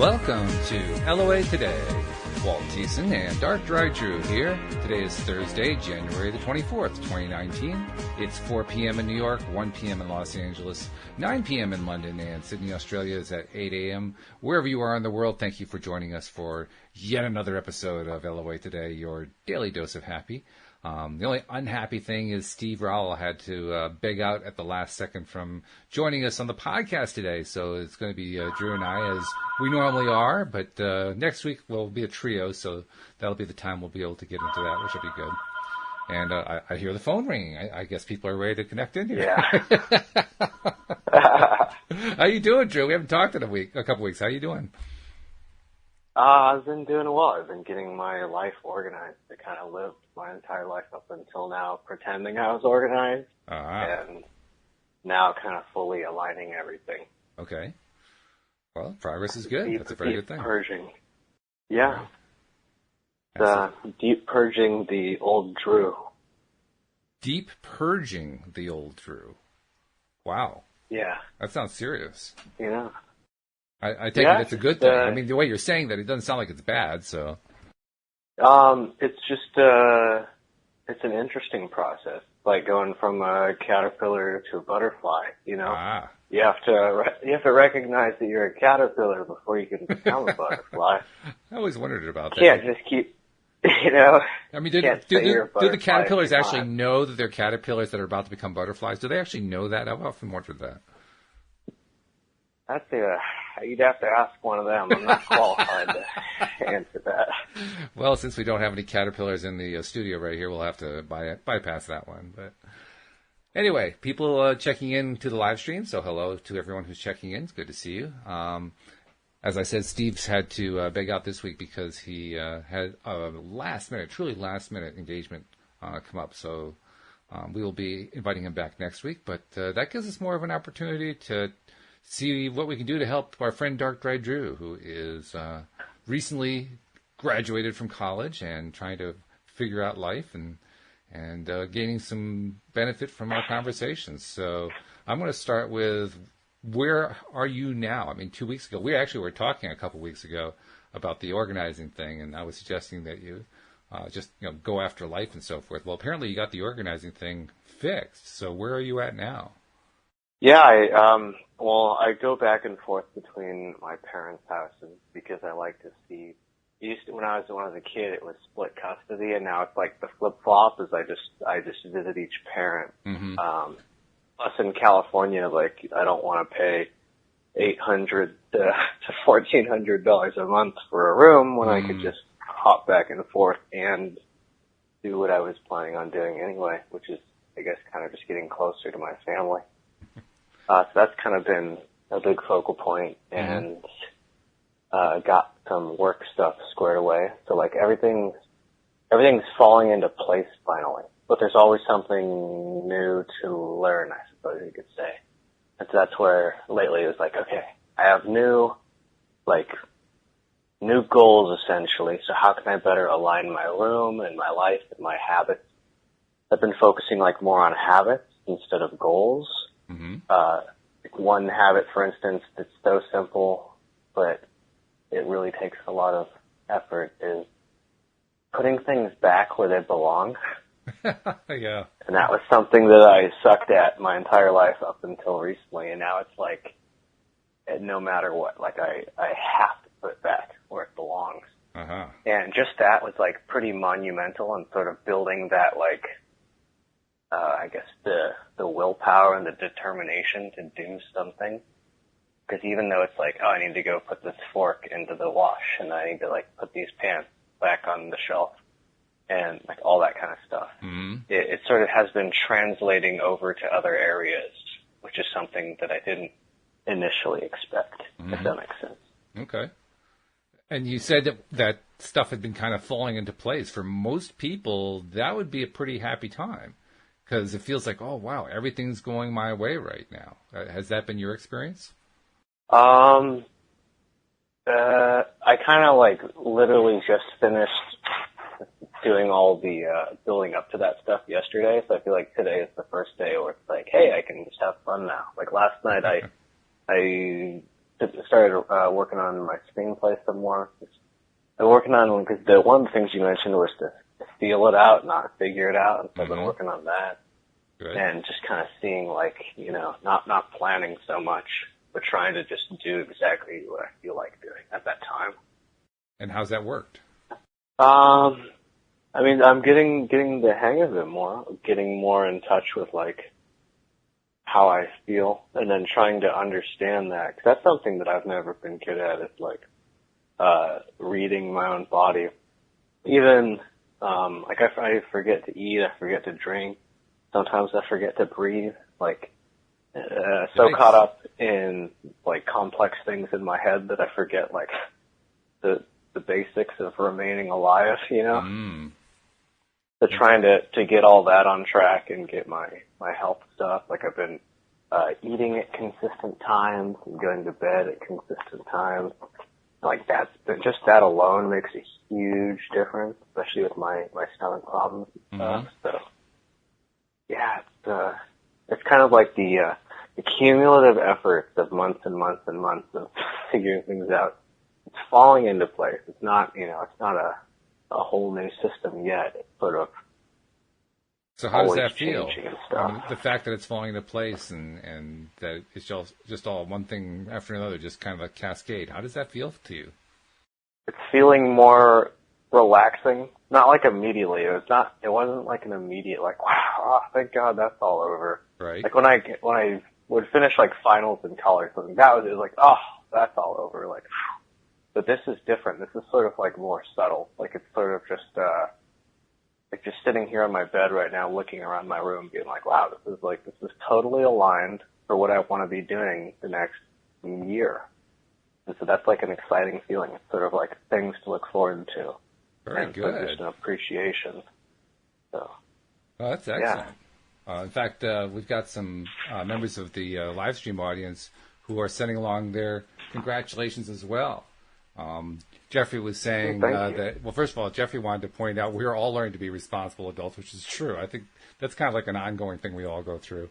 Welcome to LOA Today. Walt Thiessen and DarkDryDrew here. Today is Thursday, January the 24th, 2019. It's 4 p.m. in New York, 1 p.m. in Los Angeles, 9 p.m. in London, and Sydney, Australia is at 8 a.m. Wherever you are in the world, thank you for joining us for yet another episode of LOA Today, your daily dose of happy. The only unhappy thing is Steve Rowell had to beg out at the last second from joining us on the podcast today. So it's going to be Drew and I as we normally are. But next week will be a trio, so that'll be the time we'll be able to get into that, which will be good. And I hear the phone ringing. I guess people are ready to connect in here. Yeah. How you doing, Drew? We haven't talked in a couple weeks. How you doing? I've been doing well. I've been getting my life organized. I kind of lived my entire life up until now pretending I was organized, and now kind of fully aligning everything. Okay. Well, progress is good. That's a very good thing. Purging. Yeah. Deep purging the old Drew. Deep purging the old Drew. Wow. Yeah. That sounds serious. You know. I take it it's a good thing. I mean, the way you're saying that, it doesn't sound like it's bad, so. It's just, it's an interesting process. Like going from a caterpillar to a butterfly, you know? You have to recognize that you're a caterpillar before you can become a butterfly. I always wondered about that. You can't just keep, you know. I mean, do the caterpillars actually know that they're caterpillars that are about to become butterflies? Do they actually know that? I've often wondered that. You'd have to ask one of them. I'm not qualified to answer that. Well, since we don't have any caterpillars in the studio right here, we'll have to bypass that one. But anyway, people checking in to the live stream. So hello to everyone who's checking in. It's good to see you. As I said, Steve's had to beg out this week because he had a truly last minute engagement come up. So we will be inviting him back next week. But that gives us more of an opportunity to see what we can do to help our friend DarkDryDrew, who is recently graduated from college and trying to figure out life and gaining some benefit from our conversations. So I'm going to start with, where are you now? I mean, 2 weeks ago, we actually were talking a couple weeks ago about the organizing thing, and I was suggesting that you just go after life and so forth. Well, apparently you got the organizing thing fixed. So where are you at now? Yeah, I go back and forth between my parents' houses because I like to see. When I was a kid, it was split custody, and now it's like the flip flop. Is I just visit each parent. Mm-hmm. Plus, in California, like I don't want to pay $800 to $1,400 a month for a room when I could just hop back and forth and do what I was planning on doing anyway, which is, I guess, kind of just getting closer to my family. So that's kind of been a big focal point, and got some work stuff squared away. So like everything's falling into place finally. But there's always something new to learn, I suppose you could say. And so that's where lately it was like, okay, I have new goals essentially. So how can I better align my room and my life and my habits? I've been focusing like more on habits instead of goals. Mm-hmm. One habit, for instance, that's so simple, but it really takes a lot of effort, is putting things back where they belong. Yeah. And that was something that I sucked at my entire life up until recently, and now it's like, no matter what, like I have to put it back where it belongs. Uh-huh. And just that was like pretty monumental in sort of building that like, I guess the willpower and the determination to do something. Because even though it's like, oh, I need to go put this fork into the wash, and I need to like put these pants back on the shelf, and like all that kind of stuff. Mm-hmm. It sort of has been translating over to other areas, which is something that I didn't initially expect, if that makes sense. Okay. And you said that stuff had been kind of falling into place. For most people, that would be a pretty happy time, because it feels like, oh, wow, everything's going my way right now. Has that been your experience? I kind of like literally just finished doing all the building up to that stuff yesterday, so I feel like today is the first day where it's like, hey, I can just have fun now. Like last night I started working on my screenplay some more. I'm working on, because one of the things you mentioned was to feel it out, not figure it out. And so I've been working on that. Good. And just kind of seeing, like, not planning so much, but trying to just do exactly what I feel like doing at that time. And how's that worked? I mean, I'm getting the hang of it more, getting more in touch with, like, how I feel, and then trying to understand that. 'Cause that's something that I've never been good at, is, like, reading my own body. Even, like, I forget to eat, I forget to drink. Sometimes I forget to breathe. Like, so caught up in, like, complex things in my head that I forget, like, the basics of remaining alive, So trying to get all that on track and get my health stuff. Like, I've been eating at consistent times and going to bed at consistent times. Like, just that alone makes a huge difference, especially with my stomach problems and stuff. So, yeah, it's kind of like the cumulative efforts of months and months and months of figuring things out. It's falling into place. It's not, it's not a whole new system yet. It's sort of. So how does that feel? I mean, the fact that it's falling into place and that it's just all one thing after another, just kind of a cascade. How does that feel to you? It's feeling more relaxing. Not like immediately. It wasn't like an immediate, like, wow, thank God that's all over. Right. Like when I would finish like finals in college, something, it was like, oh, that's all over. Like, but this is different. This is sort of like more subtle. Like, it's sort of just, like, just sitting here on my bed right now, looking around my room, being like, wow, this is totally aligned for what I want to be doing the next year. And so that's like an exciting feeling. It's sort of like things to look forward to. Very good. Just an appreciation. So. Oh, that's excellent. Yeah. In fact, we've got some members of the live stream audience who are sending along their congratulations as well. Jeffrey was saying that, well, first of all, Jeffrey wanted to point out we're all learning to be responsible adults, which is true. I think that's kind of like an ongoing thing we all go through.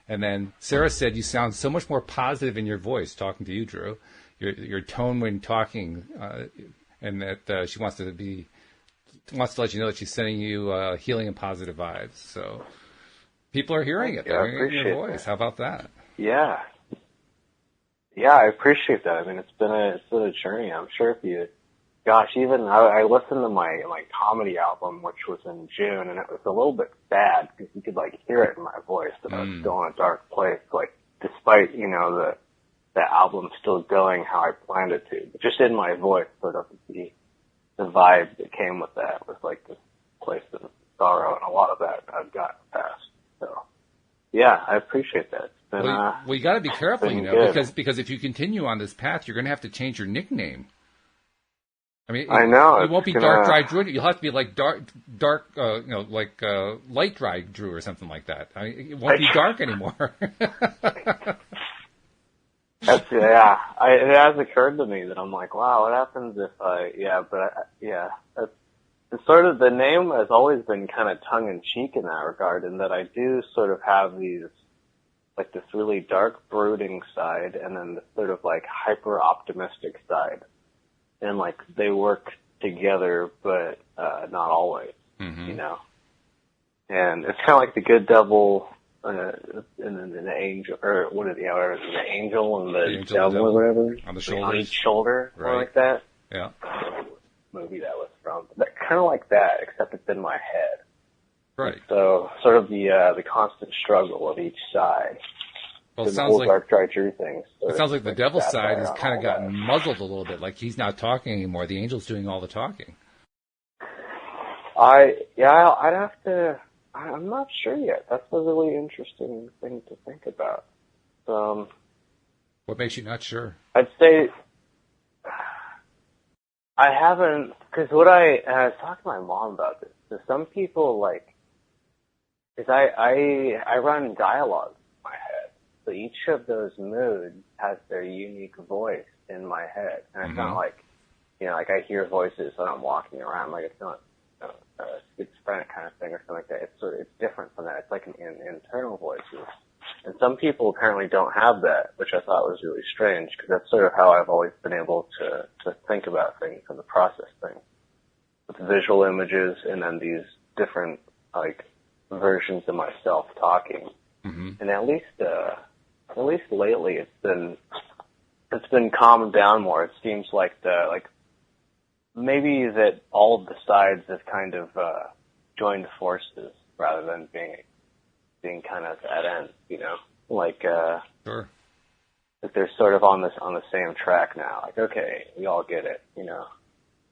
And then Sarah said, you sound so much more positive in your voice, talking to you, Drew, your tone when talking, and that she wants to let you know that she's sending you healing and positive vibes. So people are hearing it. They're hearing your voice. How about that? Yeah. Yeah, I appreciate that. I mean, it's been a journey. I'm sure even I listened to my comedy album, which was in June, and it was a little bit sad because you could like hear it in my voice that I was still in a dark place. Like, despite the album still going how I planned it to, but just in my voice, sort of the vibe that came with that was like this place of sorrow, and a lot of that I've gotten past. So, yeah, I appreciate that. Well, you got to be careful, because if you continue on this path, you're going to have to change your nickname. I mean, I know it won't be DarkDryDrew. You'll have to be like Light Dry Drew or something like that. I mean, it won't be dark anymore. It has occurred to me that I'm like, wow, what happens if it's sort of, the name has always been kind of tongue in cheek in that regard, in that I do sort of have these, like, this really dark brooding side and then this sort of like hyper optimistic side. And like they work together, but not always, And it's kind of like the good devil and the angel, or what are the angel and the devil or whatever on the shoulders. On each shoulder, right. Or like that. Yeah. Movie that was from. That kind of like that, except it's in my head. Right. And so sort of the constant struggle of each side. Well, it sounds like DarkDryDrew things. It sounds like the devil's side has kind of gotten muzzled a little bit. Like he's not talking anymore. The angel's doing all the talking. I'd have to. I'm not sure yet. That's a really interesting thing to think about. What makes you not sure? I'd say I haven't, because I talked to my mom about this. So some people because I run dialogue in my head. So each of those moods has their unique voice in my head. And it's not like, like I hear voices when I'm walking around. Like, it's not a schizophrenic kind of thing or something like that. It's different from that. It's like an internal voices. And some people apparently don't have that, which I thought was really strange, because that's sort of how I've always been able to think about things and to process things. With visual images and then these different, like, versions of myself talking. Mm-hmm. And at least lately it's been calmed down more. It seems like maybe that all of the sides have kind of, joined forces rather than being kind of at ends, you know? Like, Sure. Like they're sort of on the same track now. Like, okay, we all get it, you know?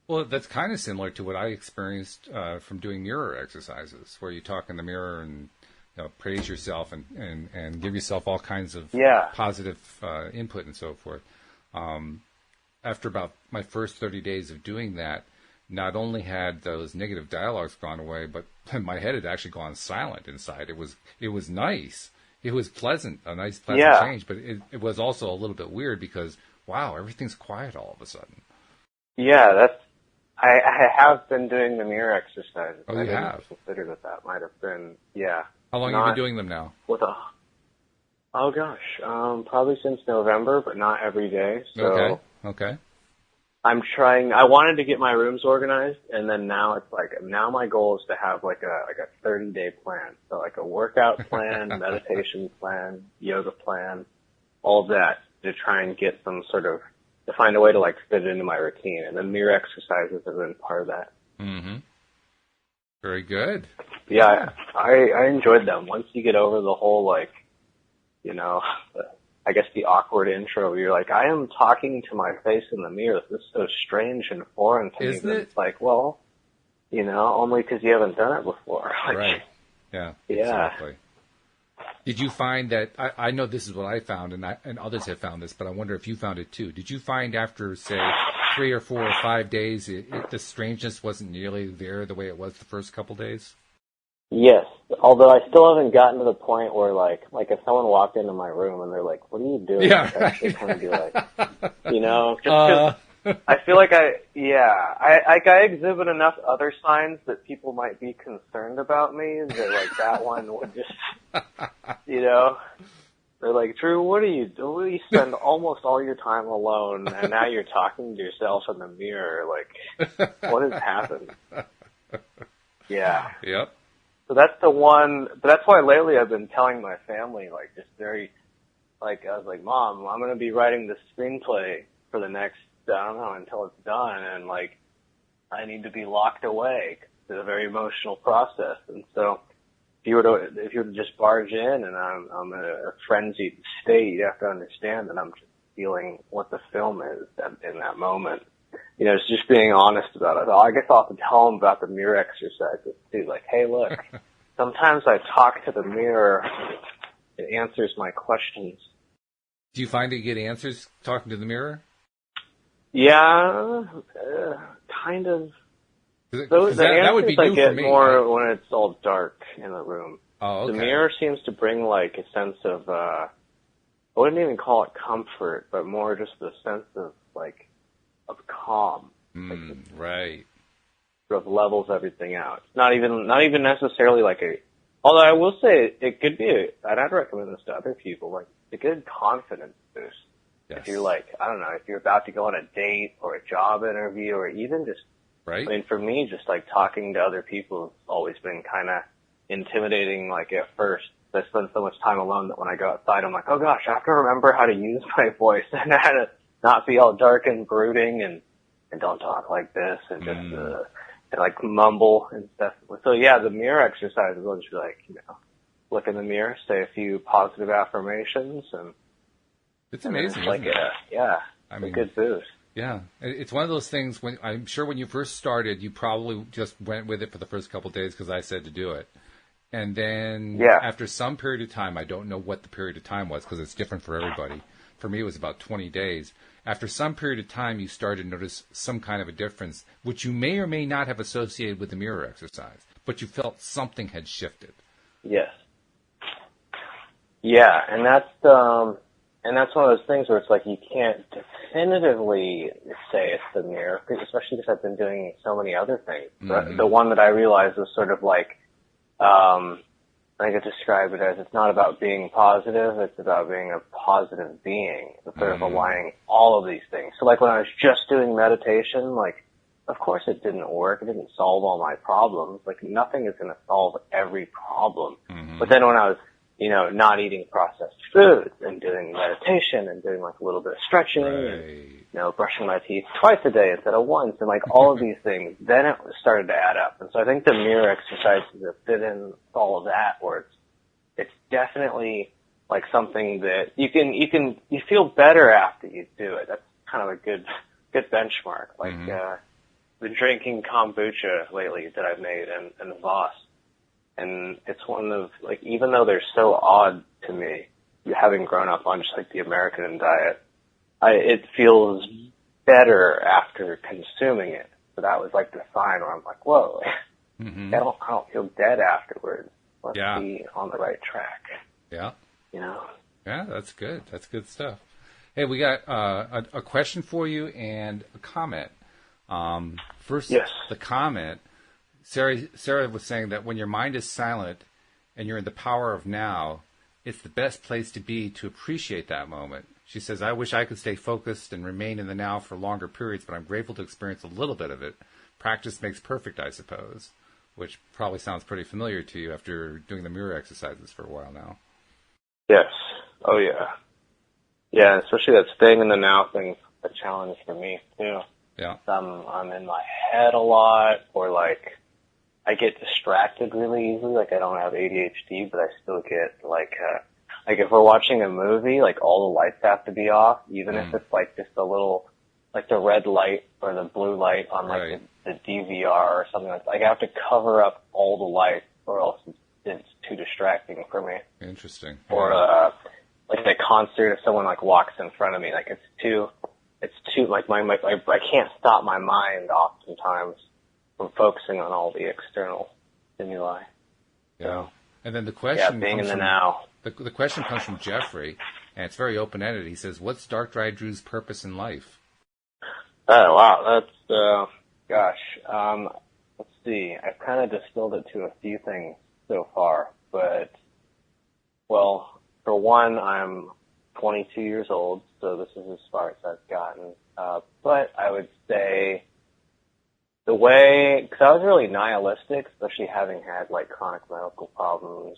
Well, that's kind of similar to what I experienced from doing mirror exercises, where you talk in the mirror and praise yourself and give yourself all kinds of positive input and so forth. After about my first 30 days of doing that, not only had those negative dialogues gone away, but my head had actually gone silent inside. It was nice. It was pleasant, a nice pleasant change, but it was also a little bit weird because, wow, everything's quiet all of a sudden. Yeah, I have been doing the mirror exercises. Oh, you have? I considered that might have been, How long have you been doing them now? Probably since November, but not every day. So Okay. I wanted to get my rooms organized, and then now it's like, now my goal is to have like a 30-day plan. So like a workout plan, meditation plan, yoga plan, all of that to try and get some sort of, to find a way to like fit it into my routine. And the mirror exercises have been part of that. Mm-hmm. Very good. Yeah, I enjoyed them. Once you get over the whole, like, you know, I guess the awkward intro where you're like, I am talking to my face in the mirror. This is so strange and foreign to me. Isn't it? It's like, well, you know, only because you haven't done it before. Like, right. Yeah. Exactly. Did you find that, I know this is what I found, and others have found this, but I wonder if you found it too. Did you find after, say, 3 or 4 or 5 days, the strangeness wasn't nearly there the way it was the first couple days? Yes, although I still haven't gotten to the point where, like if someone walked into my room and they're like, what are you doing? Yeah, I'd actually kind of be like, you know, just 'cause I feel like I exhibit enough other signs that people might be concerned about me, that like that one would just, you know, they're like, Drew, what are you doing? You spend almost all your time alone, and now you're talking to yourself in the mirror. Like, what has happened? Yeah. Yep. So that's the one, but that's why lately I've been telling my family, like, just very, like, I was like, Mom, I'm going to be writing this screenplay for the next, I don't know, until it's done, and, like, I need to be locked away. It's a very emotional process, and so if you were to just barge in and I'm in a frenzied state, you have to understand that I'm just feeling what the film is in that moment. You know, it's just being honest about it. I guess I'll have to tell them about the mirror exercises too. Like, hey, look, sometimes I talk to the mirror. It answers my questions. Do you find that you get answers talking to the mirror? Yeah, kind of. That would be new I get for me, more right? when it's all dark in the room. Oh, okay. The mirror seems to bring like a sense of, I wouldn't even call it comfort, but more just a sense of like, of calm. Right. Sort of levels everything out. Not even necessarily like although I will say it could be and I'd recommend this to other people, like a good confidence boost. Yes. If you're like, I don't know, if you're about to go on a date or a job interview or even just, right. I mean, for me, just like talking to other people has always been kind of intimidating, like at first. I spend so much time alone that when I go outside, I'm like, oh gosh, I have to remember how to use my voice and how to not be all dark and brooding and don't talk like this and just and like mumble and stuff. So yeah, the mirror exercises will just be like, you know, look in the mirror, say a few positive affirmations, and it's amazing. It's like I mean, a good boost. Yeah, it's one of those things. I'm sure when you first started, you probably just went with it for the first couple of days because I said to do it. And then after some period of time, I don't know what the period of time was because it's different for everybody. For me, it was about 20 days. After some period of time, you started to notice some kind of a difference, which you may or may not have associated with the mirror exercise, but you felt something had shifted. Yes. Yeah, and that's one of those things where it's like you can't definitively say it's the mirror, especially because I've been doing so many other things. Mm-hmm. The one that I realized was sort of like, I could describe it as it's not about being positive, it's about being a positive being, sort of aligning all of these things. So like when I was just doing meditation, like, of course it didn't work, it didn't solve all my problems, like nothing is going to solve every problem. But then when I was, you know, not eating processed foods and doing meditation and doing like a little bit of stretching and, you know, brushing my teeth twice a day instead of once and like all of these things, then it started to add up. And so I think the mirror exercises that fit in all of that, where it's definitely like something that you feel better after you do it. That's kind of a good benchmark. Like, been drinking kombucha lately that I've made and Voss. And it's one of, like, even though they're so odd to me, having grown up on just like the American diet, it feels better after consuming it. So that was like the sign where I'm like, whoa, I don't feel dead afterwards. Let's be on the right track. Yeah. You know? Yeah, that's good. That's good stuff. Hey, we got a question for you and a comment. First, the comment. Sarah was saying that when your mind is silent and you're in the power of now, it's the best place to be to appreciate that moment. She says, I wish I could stay focused and remain in the now for longer periods, but I'm grateful to experience a little bit of it. Practice makes perfect, I suppose, which probably sounds pretty familiar to you after doing the mirror exercises for a while now. Yes. Oh, yeah. Yeah, especially that staying in the now thing's a challenge for me, too. Yeah. I'm in my head a lot, or like, I get distracted really easily. Like, I don't have ADHD, but I still get, like if we're watching a movie, like, all the lights have to be off, even if it's, like, just a little, like, the red light or the blue light on, like, the DVR or something like that. Like, I have to cover up all the lights, or else it's too distracting for me. Interesting. Or, like, at a concert, if someone, like, walks in front of me, like, it's too, like, I can't stop my mind oftentimes from focusing on all the external stimuli. Yeah. So, and then the question being in the now. The question comes from Jeffrey, and it's very open-ended. He says, what's DarkDryDrew's purpose in life? Oh, wow. That's, gosh. Let's see. I've kind of distilled it to a few things so far, but, well, for one, I'm 22 years old, so this is as far as I've gotten. But I would say the way, because I was really nihilistic, especially having had like chronic medical problems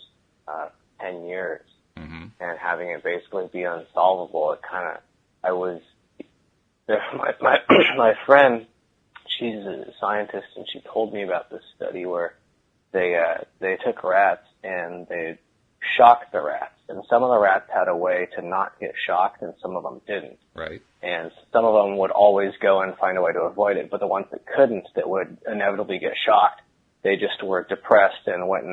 10 years, and having it basically be unsolvable. It kind of, my friend, she's a scientist, and she told me about this study where they took rats and they shocked the rats, and some of the rats had a way to not get shocked, and some of them didn't. Right. And some of them would always go and find a way to avoid it, but the ones that couldn't, that would inevitably get shocked, they just were depressed and went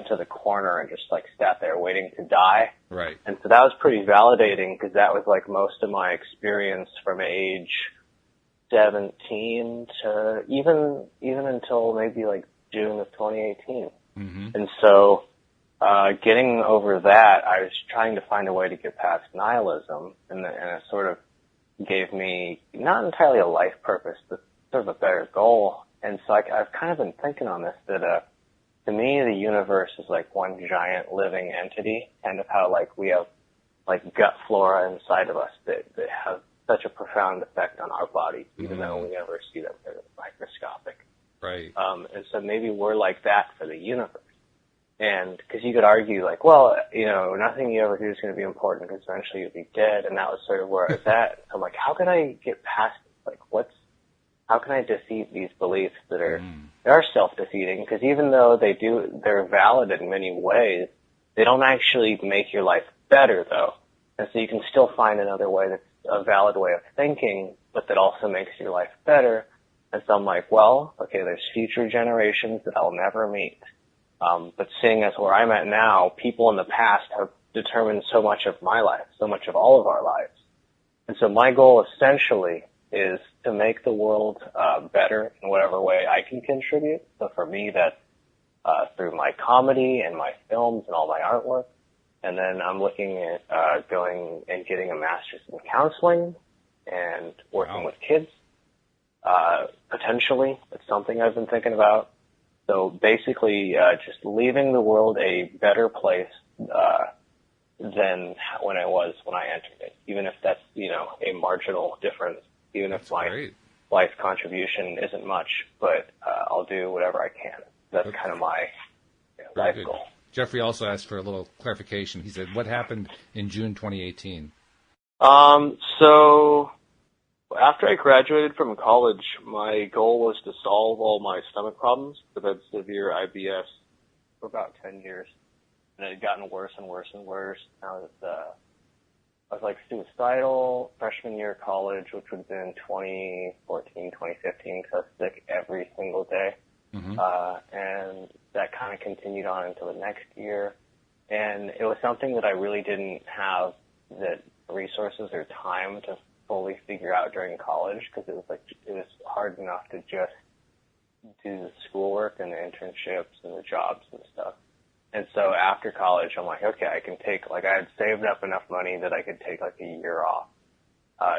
to the corner and just like sat there waiting to die. Right. And so that was pretty validating, because that was like most of my experience from age 17 to even until maybe like June of 2018. And so getting over that, I was trying to find a way to get past nihilism, and it sort of gave me not entirely a life purpose, but sort of a better goal. And so I've kind of been thinking on this, that to me the universe is like one giant living entity, kind of how like we have like gut flora inside of us that have such a profound effect on our bodies, even though we never see them. They're microscopic. Right. And so maybe we're like that for the universe. And because you could argue like, well, you know, nothing you ever do is going to be important because eventually you'll be dead. And that was sort of where I was at. So I'm like, how can I get past, like, how can I defeat these beliefs that are self-defeating? Because even though they're valid in many ways, they don't actually make your life better though. And so you can still find another way that's a valid way of thinking, but that also makes your life better. And so I'm like, well, okay, there's future generations that I'll never meet. But seeing as where I'm at now, people in the past have determined so much of my life, so much of all of our lives. And so my goal essentially is to make the world better in whatever way I can contribute. So for me, that's through my comedy and my films and all my artwork. And then I'm looking at going and getting a master's in counseling and working with kids. Potentially, it's something I've been thinking about. So basically, just leaving the world a better place than when I entered it, even if that's, a marginal difference, even if my life contribution isn't much, but I'll do whatever I can. That's kind of my life goal. Jeffrey also asked for a little clarification. He said, what happened in June 2018? So after I graduated from college, my goal was to solve all my stomach problems, because I had severe IBS for about 10 years. And it had gotten worse and worse and worse. I was like suicidal freshman year of college, which would have been 2014, 2015, because I was sick every single day. Mm-hmm. And that kind of continued on until the next year. And it was something that I really didn't have the resources or time to fully figure out during college, because it was hard enough to just do the schoolwork and the internships and the jobs and stuff. And so after college, I'm like, okay, I can take, I had saved up enough money that I could take a year off.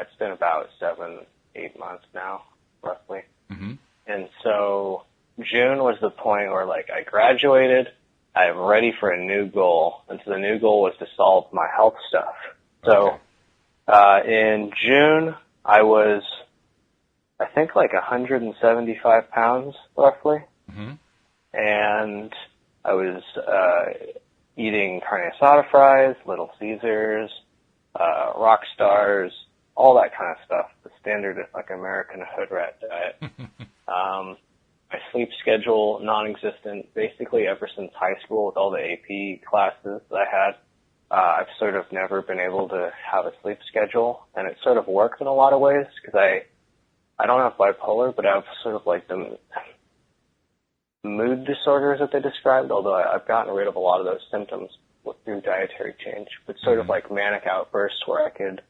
It's been about 7-8 months now, roughly. Mm-hmm. And so June was the point where I graduated, I'm ready for a new goal. And so the new goal was to solve my health stuff. So, in June, I was, I think 175 pounds, roughly. Mm-hmm. And I was eating carne asada fries, Little Caesars, Rock Stars, all that kind of stuff. The standard American hood rat diet. My sleep schedule non-existent basically ever since high school with all the AP classes that I had. I've sort of never been able to have a sleep schedule, and it sort of worked in a lot of ways because I don't have bipolar, but I have sort of the mood disorders that they described, although I've gotten rid of a lot of those symptoms through dietary change. But sort of manic outbursts where I could,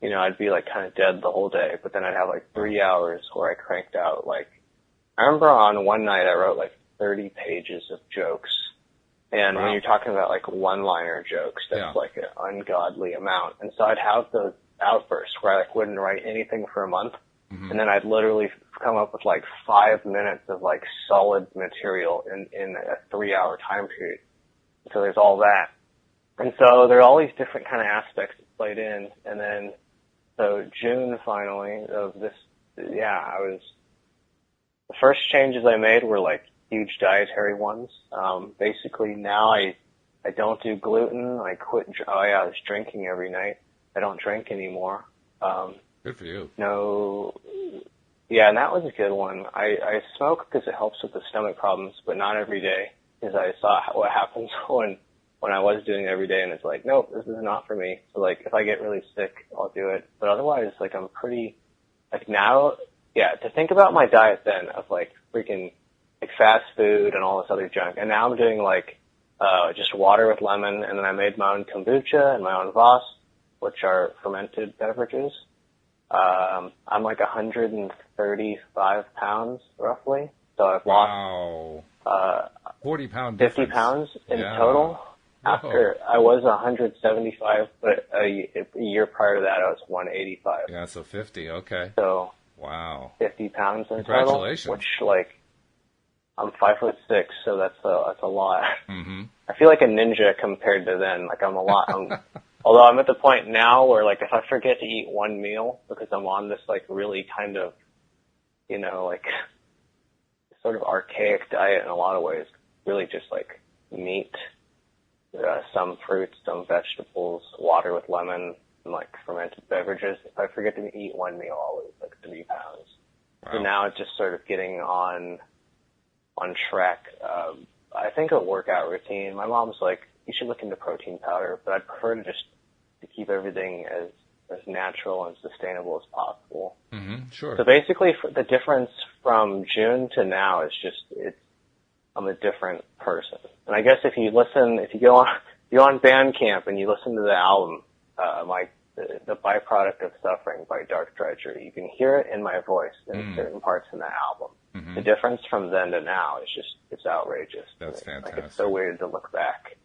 I'd be kind of dead the whole day, but then I'd have 3 hours where I cranked out I remember on one night I wrote 30 pages of jokes. And when you're talking about one-liner jokes, that's an ungodly amount. And so I'd have those outbursts where I wouldn't write anything for a month. Mm-hmm. And then I'd literally come up with 5 minutes of solid material in a 3-hour time period. So there's all that. And so there are all these different kind of aspects that played in. And then, so June finally of this, the first changes I made were huge dietary ones. Basically now I don't do gluten. I quit, I was drinking every night. I don't drink anymore. Good for you. No, yeah, and that was a good one. I smoke because it helps with the stomach problems, but not every day, because I saw what happens when I was doing it every day, and it's nope, this is not for me. So if I get really sick, I'll do it. But otherwise, I'm pretty, now, to think about my diet then of freaking fast food and all this other junk, and now I'm doing just water with lemon, and then I made my own kombucha and my own Voss, which are fermented beverages. I'm 135 pounds roughly, so I've lost 40 pounds, 50 pounds in total. After I was 175, but a year prior to that I was 185. Yeah, so 50. Okay. So 50 pounds in total, which I'm 5'6", so that's a lot. Mm-hmm. I feel like a ninja compared to then. I'm a lot. Although I'm at the point now where if I forget to eat one meal because I'm on this really kind of, sort of archaic diet in a lot of ways, really just meat, some fruits, some vegetables, water with lemon, and fermented beverages. If I forget to eat one meal, I'll lose 3 pounds. Wow. So now it's just sort of getting on track. I think a workout routine. My mom's you should look into protein powder, but I'd prefer to keep everything as natural and sustainable as possible. Mm-hmm, sure. So basically, the difference from June to now is I'm a different person. And I guess if you go on Bandcamp and you listen to the album, the Byproduct of Suffering by DarkDryDrew, you can hear it in my voice in certain parts in the album. Mm-hmm. The difference from then to now is it's outrageous. That's fantastic. It's so weird to look back.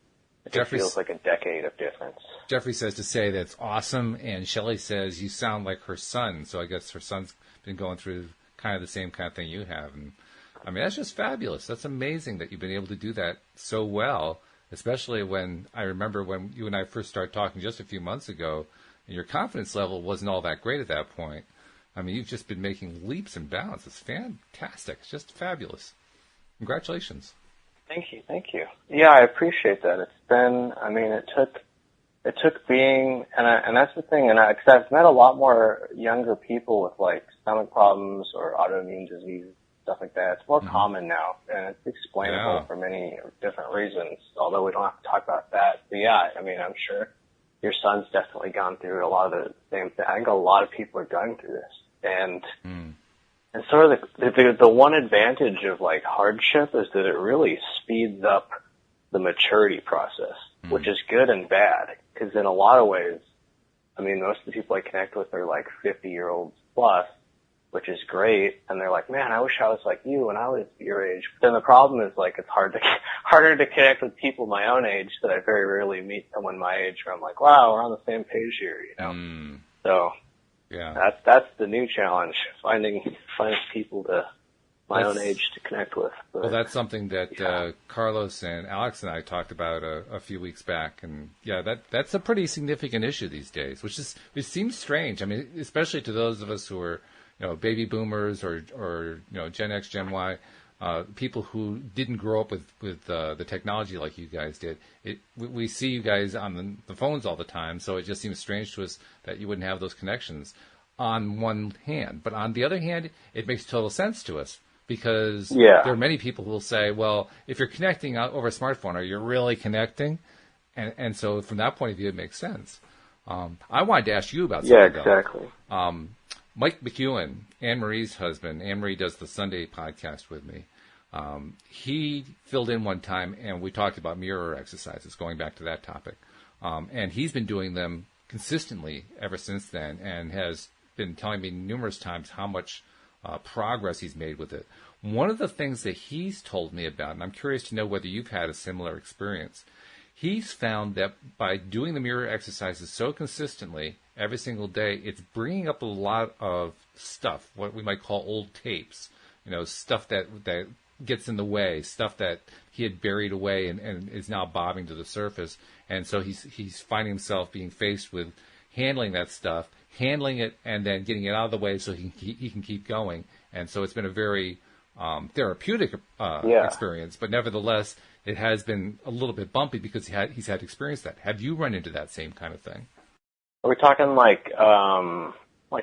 It feels like a decade of difference. Jeffrey says to say that's awesome, and Shelley says you sound like her son. So I guess her son's been going through kind of the same kind of thing you have, and I mean, that's just fabulous. That's amazing that you've been able to do that so well, especially when I remember when you and I first started talking just a few months ago, and your confidence level wasn't all that great at that point. I mean, you've just been making leaps and bounds. It's fantastic. It's just fabulous. Congratulations. Thank you. Yeah, I appreciate that. It's been, I mean, it took being, and that's the thing, cause I've met a lot more younger people with like stomach problems or autoimmune disease, stuff like that. It's more common now, and it's explainable for many different reasons, although we don't have to talk about that. But yeah, I mean, I'm sure your son's definitely gone through a lot of the same thing. I think a lot of people are going through this. And sort of the one advantage of like hardship is that it really speeds up the maturity process, which is good and bad. Because in a lot of ways, I mean, most of the people I connect with are like 50-year-olds plus, which is great. And they're like, man, I wish I was like you when I was your age. But then the problem is like it's harder to connect with people my own age that I very rarely meet someone my age where I'm like, wow, we're on the same page here, you know? So yeah, that's the new challenge, finding people my own age to connect with. But, well, that's something that Carlos and Alex and I talked about a few weeks back, and that's a pretty significant issue these days, it seems strange. I mean, especially to those of us who are, you know, baby boomers or you know, Gen X, Gen Y, people who didn't grow up with the technology like you guys did. We see you guys on the phones all the time, so it just seems strange to us that you wouldn't have those connections on one hand. But on the other hand, it makes total sense to us because there are many people who will say, well, if you're connecting over a smartphone, are you really connecting? And so from that point of view, it makes sense. I wanted to ask you about something. Yeah, exactly. Mike McEwen, Anne-Marie's husband, Anne-Marie does the Sunday podcast with me. He filled in one time, and we talked about mirror exercises, going back to that topic. And he's been doing them consistently ever since then and has been telling me numerous times how much progress he's made with it. One of the things that he's told me about, and I'm curious to know whether you've had a similar experience, he's found that by doing the mirror exercises so consistently every single day, it's bringing up a lot of stuff, what we might call old tapes, you know, stuff that gets in the way, stuff that he had buried away and is now bobbing to the surface. And so he's finding himself being faced with handling that stuff, handling it, and then getting it out of the way so he can keep going. And so it's been a very therapeutic experience, but nevertheless, it has been a little bit bumpy because he's had to experience that. Have you run into that same kind of thing? Are we talking like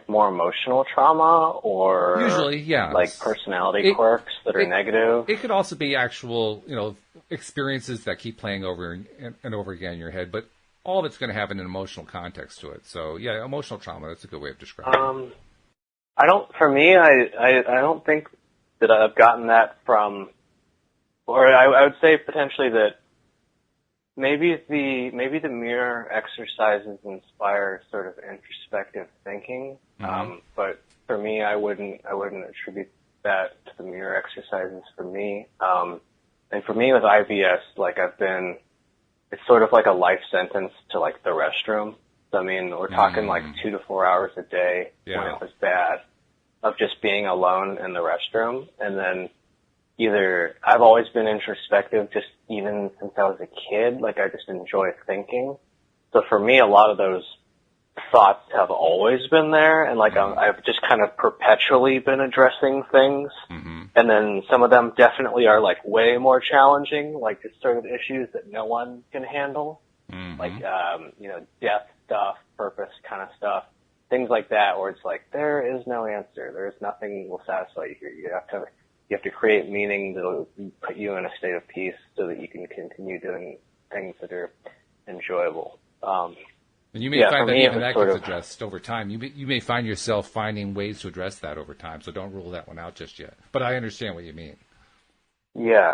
more emotional trauma or usually, like personality quirks that are negative? It could also be actual, you know, experiences that keep playing over and over again in your head, but all of it's going to have an emotional context to it. So yeah, emotional trauma, that's a good way of describing it. I don't think that I've gotten that from, or I would say potentially that maybe the mirror exercises inspire sort of introspective thinking. But for me, I wouldn't attribute that to the mirror exercises for me. And for me with IBS, like it's sort of like a life sentence to like the restroom. So, I mean, we're talking like 2 to 4 hours a day when it was bad of just being alone in the restroom. And then either I've always been introspective just even since I was a kid. Like I just enjoy thinking. So for me, a lot of those thoughts have always been there. And like I've just kind of perpetually been addressing things. And then some of them definitely are like way more challenging, like just sort of issues that no one can handle. Like, you know, death stuff, purpose kind of stuff, things like that, where it's like, there is no answer. There is nothing will satisfy you here. You have to create meaning that will put you in a state of peace so that you can continue doing things that are enjoyable. And you may find that even that gets addressed over time. You may find yourself finding ways to address that over time, so don't rule that one out just yet. But I understand what you mean. Yeah.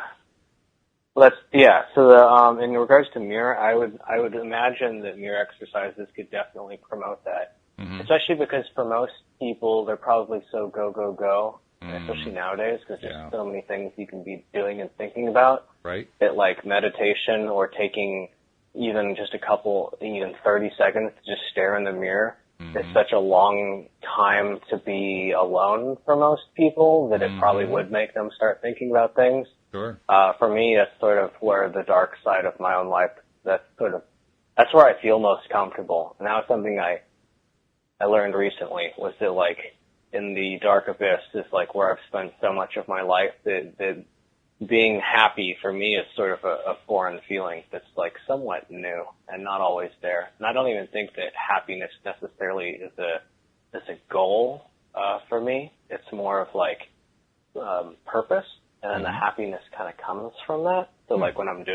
So in regards to mirror, I would imagine that mirror exercises could definitely promote that. Especially because for most people, they're probably so go, especially nowadays, because there's so many things you can be doing and thinking about. Right. That like meditation or taking even just even 30 seconds to just stare in the mirror it's such a long time to be alone for most people that it probably would make them start thinking about things. Sure. For me, that's sort of where the dark side of my own life, that's where I feel most comfortable. And that was something I learned recently, was that like in the dark abyss is like where I've spent so much of my life that being happy for me is sort of a foreign feeling that's like somewhat new and not always there. And I don't even think that happiness necessarily is a goal for me. It's more of like purpose, and then the happiness kind of comes from that. So like when I'm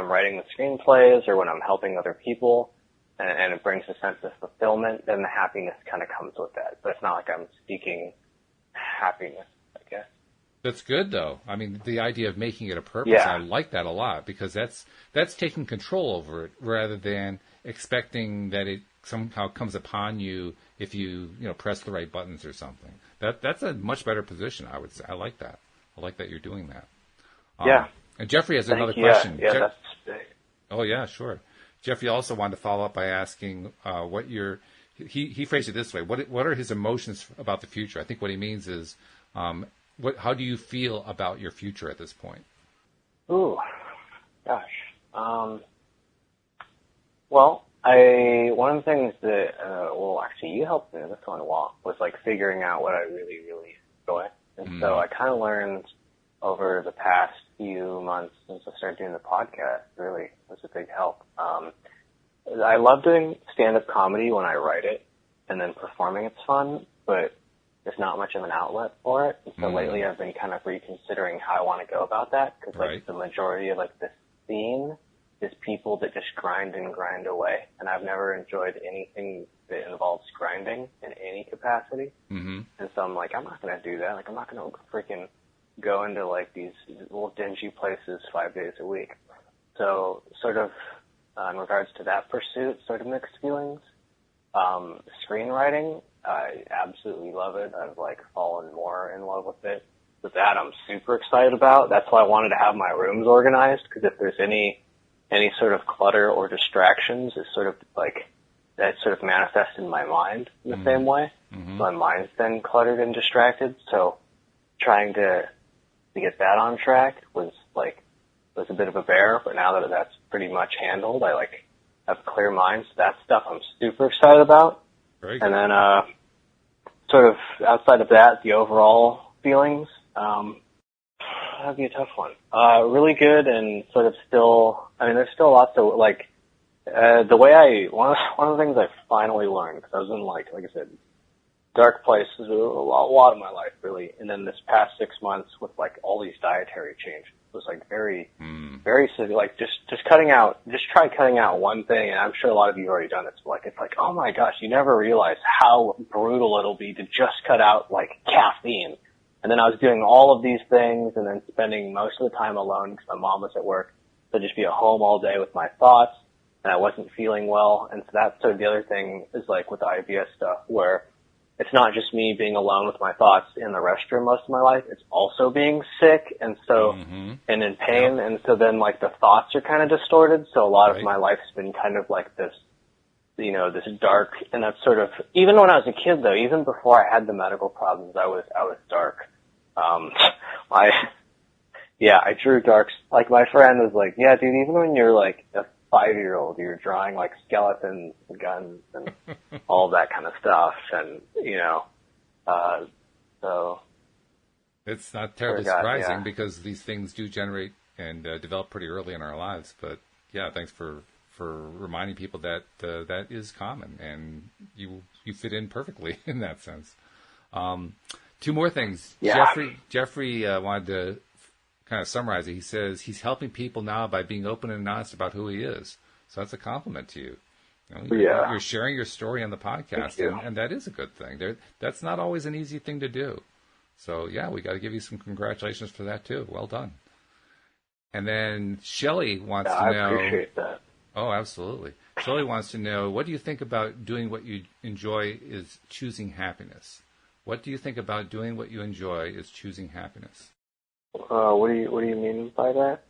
writing the screenplays or when I'm helping other people, and it brings a sense of fulfillment, then the happiness kind of comes with that. But it's not like I'm seeking happiness, I guess. That's good, though. I mean, the idea of making it a purpose, I like that a lot, because that's taking control over it rather than expecting that it somehow comes upon you if you press the right buttons or something. That's a much better position, I would say. I like that. I like that you're doing that. And Jeffrey has another question. Yeah, that's big. Oh, yeah, sure. Jeffrey also wanted to follow up by asking he phrased it this way: what are his emotions about the future? I think what he means is, how do you feel about your future at this point? Ooh, gosh. Well, one of the things that actually you helped me with this one a lot was like figuring out what I really, really enjoy, and so I kind of learned over the past few months since I started doing the podcast. Really was a big help. I love doing stand-up comedy when I write it, and then performing it's fun, but there's not much of an outlet for it. And so lately I've been kind of reconsidering how I want to go about that, because like the majority of like the scene is people that just grind and grind away, and I've never enjoyed anything that involves grinding in any capacity. And so I'm like, I'm not going to do that. Like I'm not going to freaking go into like these little dingy places 5 days a week. So sort of in regards to that pursuit, sort of mixed feelings. Screenwriting, I absolutely love it. I've like fallen more in love with it. With that, I'm super excited about. That's why I wanted to have my rooms organized, because if there's any sort of clutter or distractions, it's sort of like that sort of manifests in my mind in the same way. My mind's been cluttered and distracted, so trying to get that on track was a bit of a bear, but now that that's pretty much handled, I like have a clear mind. So that stuff I'm super excited about. Very good. And then sort of outside of that, the overall feelings, that'd be a tough one. Really good, and sort of still, I mean, there's still lots of like the way one of the things I finally learned, because I was in like I said, dark places a lot of my life, really. And then this past 6 months with like all these dietary changes was like very silly. Like just try cutting out one thing. And I'm sure a lot of you have already done this. But like, it's like, oh my gosh, you never realize how brutal it'll be to just cut out like caffeine. And then I was doing all of these things and then spending most of the time alone because my mom was at work. So I'd just be at home all day with my thoughts, and I wasn't feeling well. And so that's sort of the other thing is like with the IBS stuff, where it's not just me being alone with my thoughts in the restroom most of my life. It's also being sick and so and in pain. And so then like the thoughts are kind of distorted. So a lot of my life's been kind of like this, this dark. And that's sort of, even when I was a kid though, even before I had the medical problems, I was dark. I drew darks. Like my friend was like, yeah, dude, even when you're like a 5-year-old, you're drawing like skeletons and guns and all that kind of stuff. And, so. It's not terribly surprising because these things do generate and develop pretty early in our lives. But yeah, thanks for reminding people that that is common and you fit in perfectly in that sense. Two more things. Yeah. Jeffrey wanted to kind of summarize it. He says he's helping people now by being open and honest about who he is. So that's a compliment to you. You're sharing your story on the podcast, and that is a good thing. That's not always an easy thing to do. So, yeah, we got to give you some congratulations for that, too. Well done. And then Shelley wants to know... I appreciate that. Oh, absolutely. Shelley wants to know, what do you think about doing what you enjoy is choosing happiness? What do you think about doing what you enjoy is choosing happiness? What do you mean by that?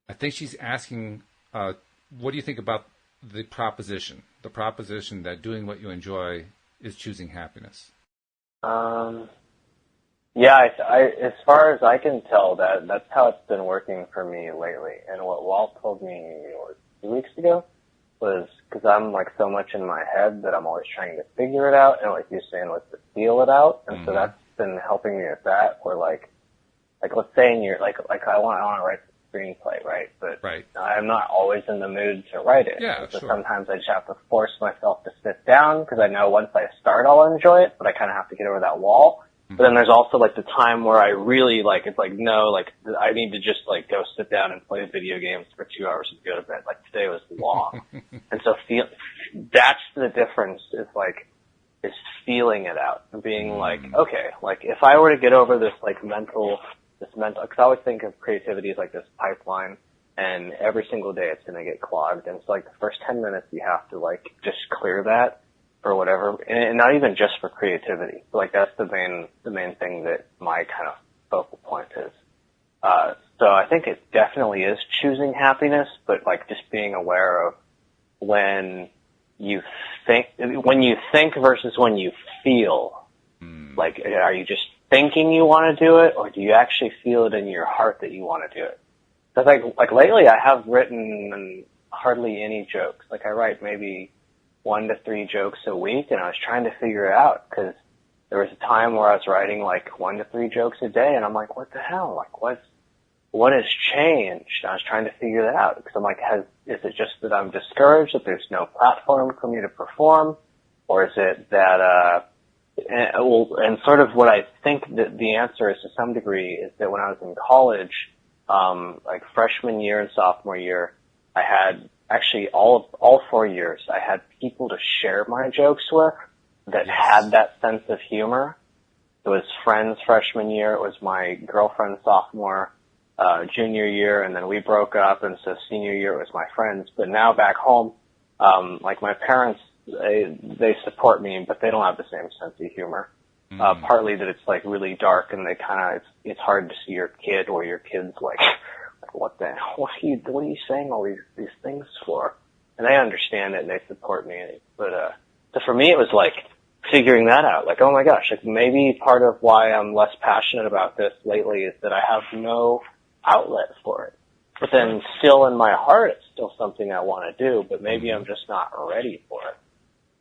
I think she's asking, what do you think about the proposition that doing what you enjoy is choosing happiness? Yeah, as far as I can tell, that's how it's been working for me lately. And what Walt told me 2 weeks ago was because I'm like so much in my head that I'm always trying to figure it out, and like you're saying, like to feel it out. And so that's been helping me with that. Where like let's say in your like I want to write the screenplay, right? But I'm not always in the mood to write it. Yeah, so sure. Sometimes I just have to force myself to sit down because I know once I start, I'll enjoy it. But I kind of have to get over that wall. But then there's also like the time where I really like, it's like, no, like I need to just like go sit down and play video games for 2 hours and go to bed. Like today was long. And so that's the difference is feeling it out and being like, okay, like if I were to get over this mental, cause I always think of creativity as like this pipeline and every single day it's going to get clogged. And it's like the first 10 minutes you have to like just clear that. Or whatever, and not even just for creativity. Like that's the main thing that my kind of focal point is. So I think it definitely is choosing happiness, but like just being aware of when you think versus when you feel. Like, are you just thinking you want to do it, or do you actually feel it in your heart that you want to do it? Because like lately, I have written hardly any jokes. Like I write maybe 1 to 3 jokes a week, and I was trying to figure it out because there was a time where I was writing like 1 to 3 jokes a day, and I'm like, what the hell? Like, what has changed? And I was trying to figure that out because I'm like, is it just that I'm discouraged that there's no platform for me to perform, or is it that and sort of what I think that the answer is to some degree is that when I was in college, like freshman year and sophomore year, I had actually all 4 years, I had people to share my jokes with that had that sense of humor. It was friends freshman year. It was my girlfriend sophomore, junior year, and then we broke up, and so senior year it was my friends. But now back home, like my parents, they support me, but they don't have the same sense of humor. Partly that it's like really dark, and they kind of it's hard to see your kid or your kids like what are you saying all these things for? And they understand it and they support me. But so for me it was like figuring that out. Like, oh my gosh, like maybe part of why I'm less passionate about this lately is that I have no outlet for it. But then still in my heart it's still something I want to do, but maybe I'm just not ready for it.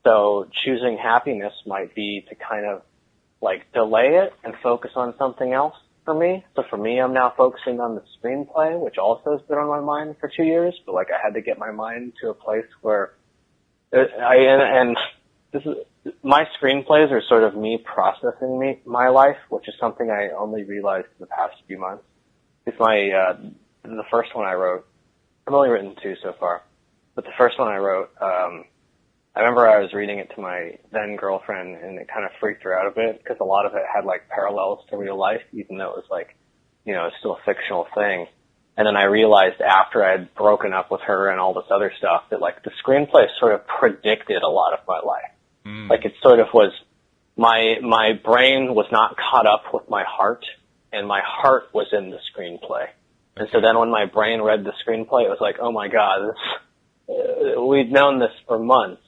So choosing happiness might be to kind of like delay it and focus on something else. For me. So for me, I'm now focusing on the screenplay, which also has been on my mind for 2 years, but like I had to get my mind to a place where and this is, my screenplays are sort of me processing my life, which is something I only realized in the past few months. It's the first one I wrote, I've only written 2 so far, but the first one I wrote, I remember I was reading it to my then girlfriend, and it kind of freaked her out a bit because a lot of it had like parallels to real life, even though it was like, it's still a fictional thing. And then I realized after I had broken up with her and all this other stuff that like the screenplay sort of predicted a lot of my life. Like it sort of was, my brain was not caught up with my heart, and my heart was in the screenplay. And so then when my brain read the screenplay, it was like, oh my God, we'd known this for months.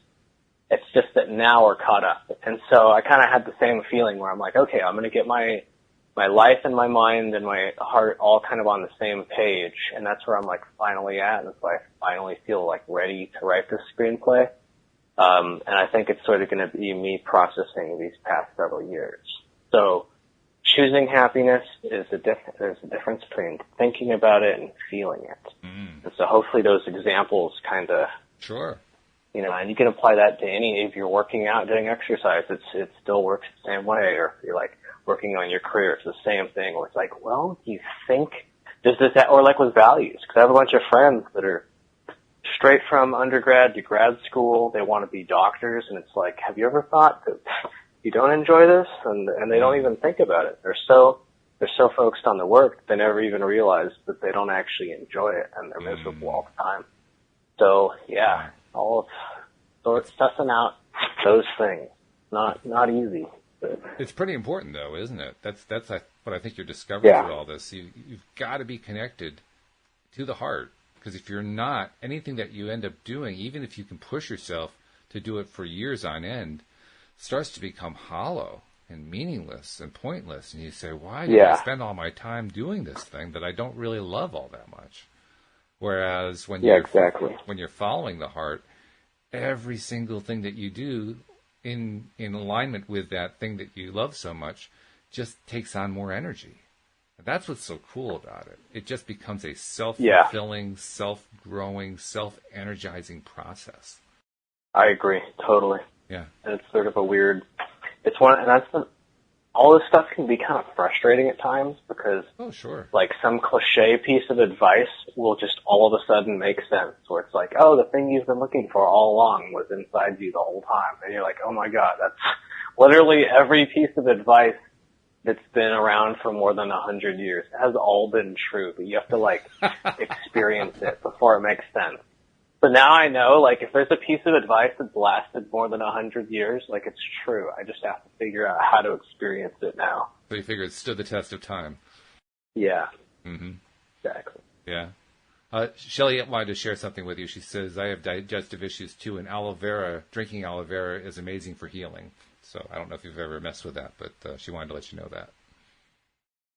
It's just that now we're caught up. And so I kind of had the same feeling where I'm like, okay, I'm going to get my life and my mind and my heart all kind of on the same page. And that's where I'm like finally at. And so I finally feel like ready to write this screenplay. And I think it's sort of going to be me processing these past several years. So choosing happiness there's a difference between thinking about it and feeling it. And so hopefully those examples kind of, sure. And you can apply that to if you're working out, doing exercise, it still works the same way. Or if you're like working on your career, it's the same thing. Where it's like, well, do you think or like with values? Because I have a bunch of friends that are straight from undergrad to grad school. They want to be doctors, and it's like, have you ever thought that you don't enjoy this? And they don't even think about it. They're so focused on the work they never even realize that they don't actually enjoy it, and they're miserable all the time. So yeah. So it's sussing out those things. Not easy. But. It's pretty important, though, isn't it? That's what I think you're discovering through all this. You've got to be connected to the heart, Because if you're not, anything that you end up doing, even if you can push yourself to do it for years on end, starts to become hollow and meaningless and pointless. And you say, why did I spend all my time doing this thing that I don't really love all that much? Whereas when you're following the heart, every single thing that you do in alignment with that thing that you love so much just takes on more energy. That's what's so cool about it. It just becomes a self-fulfilling, self-growing, self-energizing process. I agree, totally. Yeah. And it's sort of a weird, all this stuff can be kind of frustrating at times because, like, some cliche piece of advice will just all of a sudden make sense, where it's like, oh, the thing you've been looking for all along was inside you the whole time. And you're like, oh my God, that's literally every piece of advice that's been around for more than 100 years. It has all been true, but you have to, like, experience it before it makes sense. But now I know, like, if there's a piece of advice that's lasted more than 100 years, like, it's true. I just have to figure out how to experience it now. So you figure it stood the test of time. Yeah. Mm-hmm. Exactly. Yeah. Shelley wanted to share something with you. She says, I have digestive issues too, and drinking aloe vera is amazing for healing. So I don't know if you've ever messed with that, but she wanted to let you know that.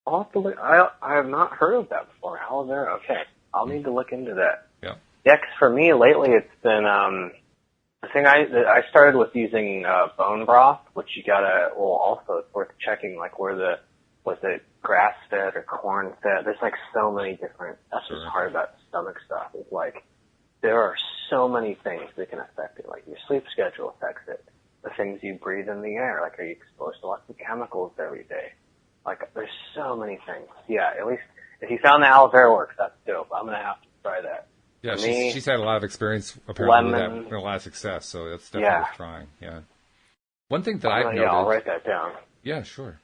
I'll have to look. I have not heard of that before. Aloe vera. Okay. I'll need to look into that. Yeah. Yeah, 'cause for me lately it's been the thing I started with using bone broth, which you gotta. Well, also it's worth checking like was it grass fed or corn fed. There's like so many different. That's what's hard about stomach stuff. Is like there are so many things that can affect it. Like your sleep schedule affects it. The things you breathe in the air. Like are you exposed to lots of chemicals every day? Like there's so many things. Yeah, at least if you found the aloe vera works, that's dope. I'm gonna have to try that. Yeah, she's had a lot of experience apparently with that, and a lot of success, so that's definitely worth trying. Yeah. One thing that I've noted. Yeah, I'll write that down. Yeah, sure.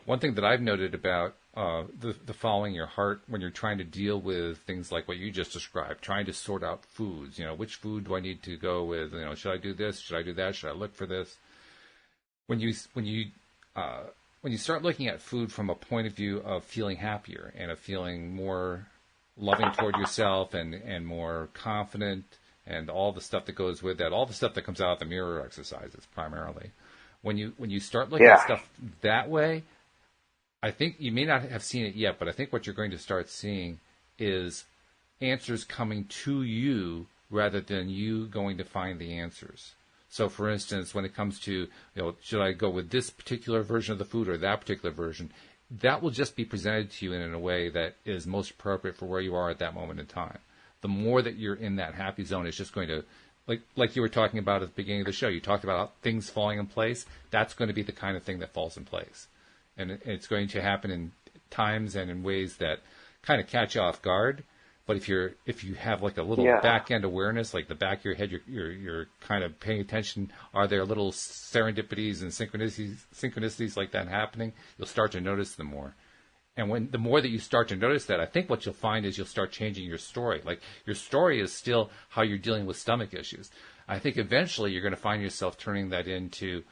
One thing that I've noted about the following your heart when you're trying to deal with things like what you just described, trying to sort out foods. You know, which food do I need to go with? You know, should I do this? Should I do that? Should I look for this? When you start looking at food from a point of view of feeling happier and of feeling more loving toward yourself and more confident and all the stuff that goes with that, all the stuff that comes out of the mirror exercises primarily. When you start looking at stuff that way, I think you may not have seen it yet, but I think what you're going to start seeing is answers coming to you rather than you going to find the answers. So, for instance, when it comes to, should I go with this particular version of the food or that particular version, that will just be presented to you in a way that is most appropriate for where you are at that moment in time. The more that you're in that happy zone, it's just going to, like you were talking about at the beginning of the show, you talked about things falling in place. That's going to be the kind of thing that falls in place. And it's going to happen in times and in ways that kind of catch you off guard. But if you have like a little back end awareness, like the back of your head, you're kind of paying attention. Are there little serendipities and synchronicities like that happening? You'll start to notice them more. And the more that you start to notice that, I think what you'll find is you'll start changing your story. Like your story is still how you're dealing with stomach issues. I think eventually you're going to find yourself turning that into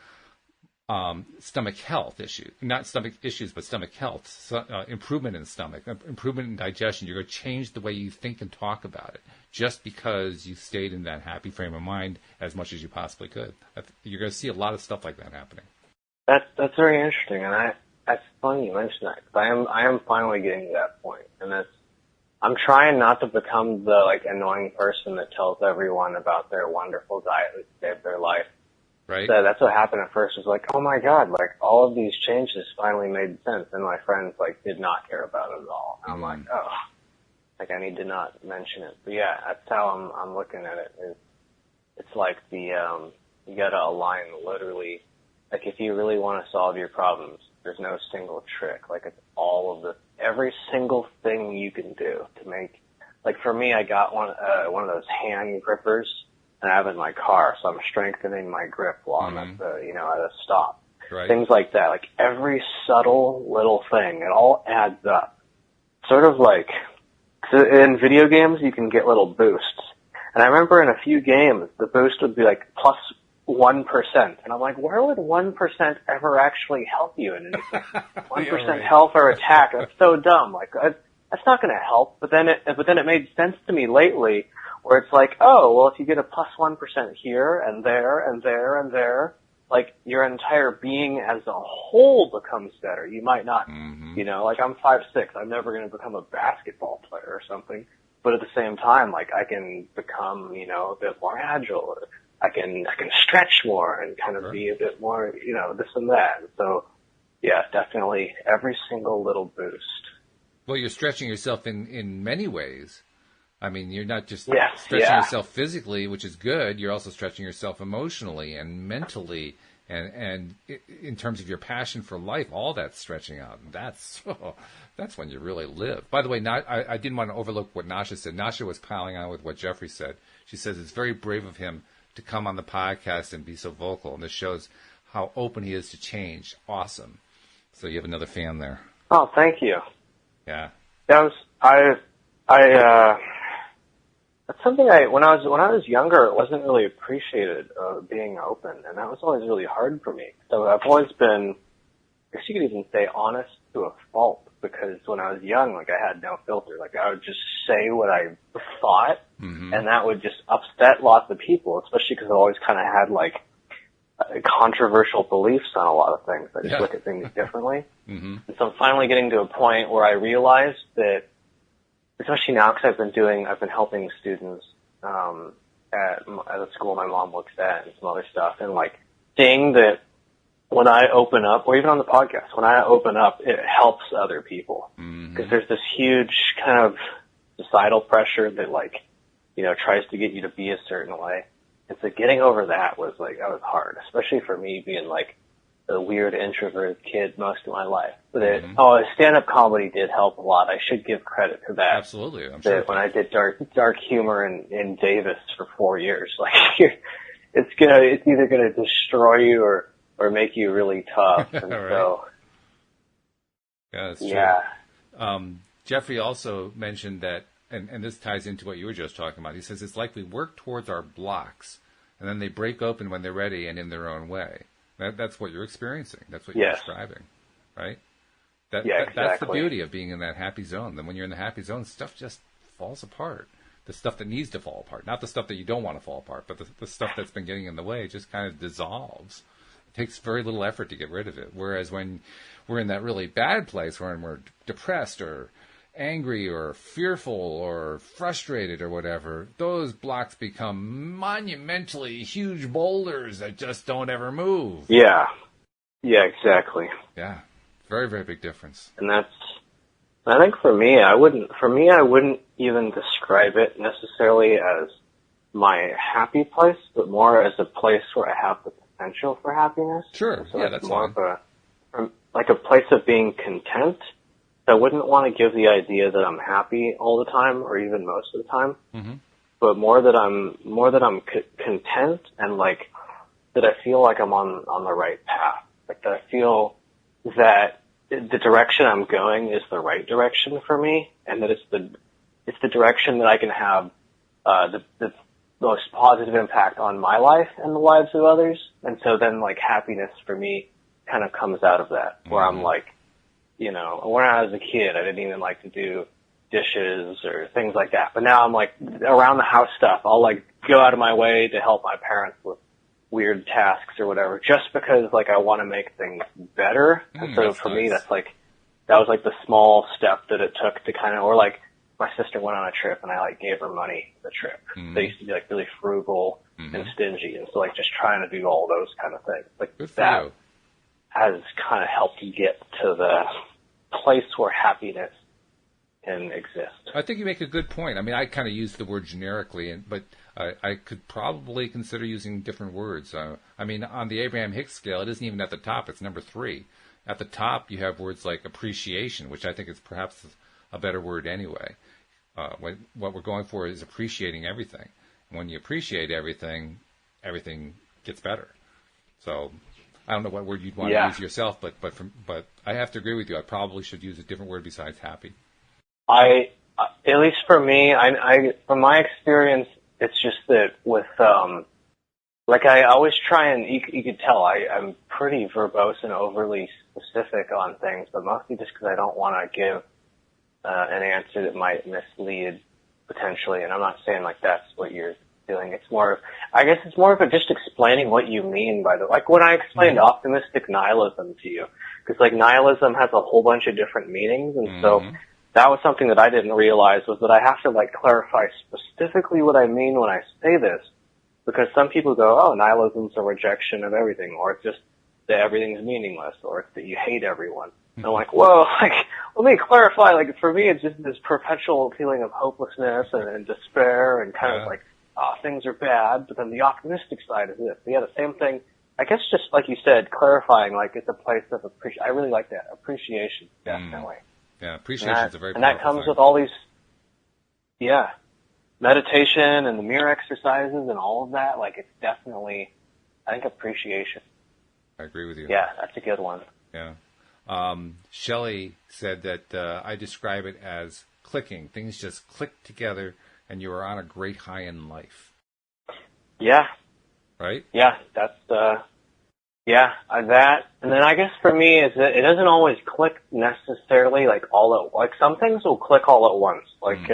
stomach health issues, not stomach issues, but stomach health, improvement in stomach, improvement in digestion. You're going to change the way you think and talk about it just because you stayed in that happy frame of mind as much as you possibly could. You're going to see a lot of stuff like that happening. That's very interesting, and that's funny you mention that, because I am finally getting to that point, and I'm trying not to become the like annoying person that tells everyone about their wonderful diet that saved their life. Right. So that's what happened at first. It was like, oh my God, like all of these changes finally made sense, and my friends like did not care about it at all. And I'm like, oh, like I need to not mention it. But yeah, that's how I'm looking at it. It's like you gotta align literally. Like if you really want to solve your problems, there's no single trick. Like it's every single thing you can do to make. Like for me, I got one of those hand grippers. And I have it in my car, so I'm strengthening my grip while I'm at a stop. Right. Things like that. Like every subtle little thing, it all adds up. Sort of like, in video games, you can get little boosts. And I remember in a few games, the boost would be like plus 1%. And I'm like, where would 1% ever actually help you in anything? 1% health or attack? That's so dumb. Like, that's not going to help. But then it made sense to me lately, where it's like, oh, well, if you get a plus 1% here and there and there and there, like your entire being as a whole becomes better. You might not, you know, like I'm 5'6", I'm never going to become a basketball player or something. But at the same time, like I can become, you know, a bit more agile. I can stretch more and kind of be a bit more, you know, this and that. And so, yeah, definitely every single little boost. Well, you're stretching yourself in many ways. I mean, you're not just stretching yourself physically, which is good. You're also stretching yourself emotionally and mentally, and in terms of your passion for life. All that's stretching out. And that's when you really live. By the way, I didn't want to overlook what Nasha said. Nasha was piling on with what Jeffrey said. She says it's very brave of him to come on the podcast and be so vocal, and this shows how open he is to change. Awesome. So you have another fan there. Oh, thank you. Yeah. That's something when I was younger, it wasn't really appreciated, being open, and that was always really hard for me. So I've always been, I guess you could even say, honest to a fault, because when I was young, like I had no filter. Like I would just say what I thought, and that would just upset lots of people, especially because I always kind of had like controversial beliefs on a lot of things. I just look at things differently. And so I'm finally getting to a point where I realize that, especially now, because I've been helping students at the school my mom works at and some other stuff, and like seeing that when I open up, or even on the podcast, when I open up, it helps other people, because there's this huge kind of societal pressure that, like, you know, tries to get you to be a certain way, and so getting over that was hard, especially for me being like a weird introverted kid most of my life. But stand-up comedy did help a lot. I should give credit to that. Absolutely, I'm sure. When I did dark humor in Davis for 4 years, like it's either gonna destroy you or make you really tough. And right. So yeah, that's true. Jeffrey also mentioned that, and this ties into what you were just talking about. He says it's like we work towards our blocks, and then they break open when they're ready and in their own way. That's what you're experiencing. That's what you're describing, right? Exactly. That's the beauty of being in that happy zone. Then when you're in the happy zone, stuff just falls apart. The stuff that needs to fall apart, not the stuff that you don't want to fall apart, but the stuff that's been getting in the way just kind of dissolves. It takes very little effort to get rid of it. Whereas when we're in that really bad place, when we're depressed or angry or fearful or frustrated or whatever, those blocks become monumentally huge boulders that just don't ever move. Yeah, exactly. Yeah, very, very big difference. And I think for me, I wouldn't even describe it necessarily as my happy place, but more as a place where I have the potential for happiness. Sure, so that's more fine. of a place of being content. I wouldn't want to give the idea that I'm happy all the time, or even most of the time, but more that I'm content, and like that I feel like I'm on the right path. Like that I feel that the direction I'm going is the right direction for me, and that it's the direction that I can have the most positive impact on my life and the lives of others. And so then, like, happiness for me kind of comes out of that, where I'm like, you know, when I was a kid, I didn't even like to do dishes or things like that. But now I'm like, around the house stuff, I'll like go out of my way to help my parents with weird tasks or whatever, just because like I want to make things better. And so for me, that was like the small step that it took to kind of, or like my sister went on a trip and I like gave her money for the trip. They used to be like really frugal and stingy. And so like just trying to do all those kind of things, like that has kind of helped get to the place where happiness can exist. I think you make a good point. I mean, I kind of use the word generically, but I could probably consider using different words. I mean, on the Abraham Hicks scale, it isn't even at the top. It's number 3. At the top, you have words like appreciation, which I think is perhaps a better word anyway. What we're going for is appreciating everything. When you appreciate everything, everything gets better. So I don't know what word you'd want to use yourself, but I have to agree with you. I probably should use a different word besides happy. At least for me, I from my experience, it's just that with, like I always try and, you could tell I'm pretty verbose and overly specific on things, but mostly just because I don't want to give an answer that might mislead potentially. And I'm not saying like that's what you're doing. It's more of, I guess it's more of just explaining what you mean by like when I explained optimistic nihilism to you, because like nihilism has a whole bunch of different meanings, and so that was something that I didn't realize, was that I have to like clarify specifically what I mean when I say this, because some people go, oh, nihilism's a rejection of everything, or it's just that everything's meaningless, or it's that you hate everyone. And I'm like, whoa, like, let me clarify, like, for me it's just this perpetual feeling of hopelessness and despair and kind of like, oh, things are bad, but then the optimistic side is this. Yeah, the same thing, I guess just like you said, clarifying, like, it's a place of appreciation. I really like that. Appreciation, definitely. Yeah, appreciation's a very and that powerful comes thing. with all these, meditation and the mirror exercises and all of that. Like, it's definitely, I think, appreciation. I agree with you. Yeah, that's a good one. Yeah. Shelley said that I describe it as clicking. Things just click together, and you are on a great high in life. Yeah. Right? Yeah, that's that. And then I guess for me is that it doesn't always click necessarily like like some things will click all at once. Like,